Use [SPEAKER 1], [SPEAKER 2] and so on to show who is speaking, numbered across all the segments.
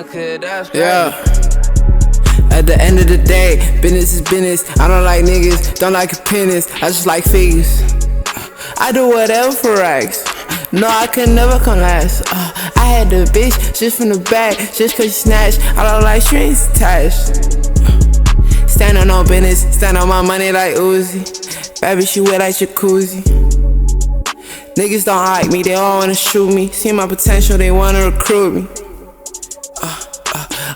[SPEAKER 1] kid, that's crazy.
[SPEAKER 2] Yeah. At the end of the day, business is business. I don't like niggas, don't like opinions. I just like figures. I do whatever for racks. No, I could never come last. I had the bitch just from the back, just cause she snatched. I don't like strings attached. Stand on no business, stand on my money like Uzi. Baby, she wet like jacuzzi. Niggas don't like me, they all wanna shoot me. See my potential, they wanna recruit me.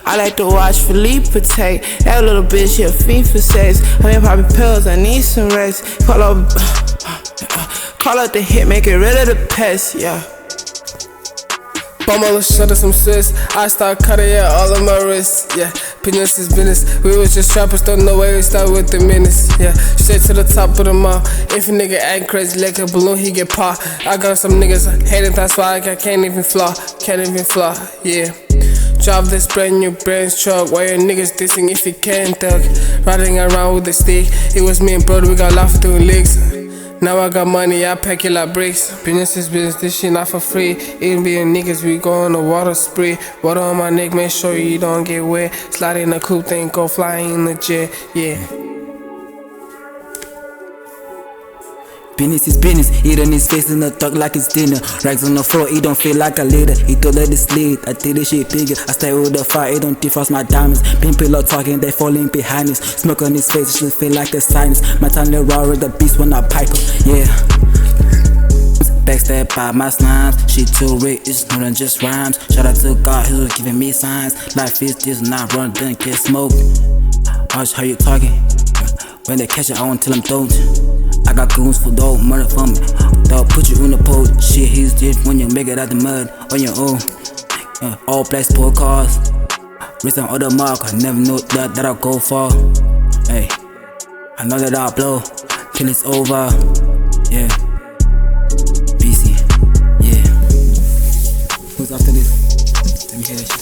[SPEAKER 2] I like to watch Philippe take. That little bitch, she a fiend for sex. I mean, popping pills, I need some rest. Call up the hit, make it rid of the pest, yeah.
[SPEAKER 3] Bummer, shut up some sis. I start cutting, yeah, all of my wrists, yeah. Business is business. We was just trappers, don't know where we start with the minutes, yeah. Straight to the top of the mall. If a nigga act crazy like a balloon, he get popped. I got some niggas hating, that's why I can't even flaw, yeah. Drive this brand new Benz truck. Why your niggas dissing if you can't duck? Riding around with a stick. It was me and brother, we got laughing doing licks. Now I got money, I pack it like bricks. Business is business, this shit not for free. Even being niggas, we go on a water spree. Water on my neck, make sure you don't get wet. Slide in the coupe, then go flying in the jet, yeah.
[SPEAKER 4] Business is business, eat on his face in the talk like it's dinner. Rags on the floor, he don't feel like a leader. He told her this lead, I did this shit bigger. I stay with the fire, it don't defrost my diamonds. Pin pillow talking, they falling behind us. Smoke on his face, it should feel like a sinus. My tongue raw with the beast when I pipe up, yeah. Backstab by my slimes, she too rich, it's more than just rhymes. Shout out to God, he was giving me signs. Life is this, not run, then get smoked. Watch how you talking. When they catch it, I won't tell them don't. I got goons for dope, murder for me. They'll put you in the post. Shit, he's dead when you make it out the mud on your own. All black sport cars. Wrist on other mark, I never knew that I'll go far. Hey, I know that I'll blow till it's over. Yeah, BC, yeah. Who's after this? Let me hear that shit.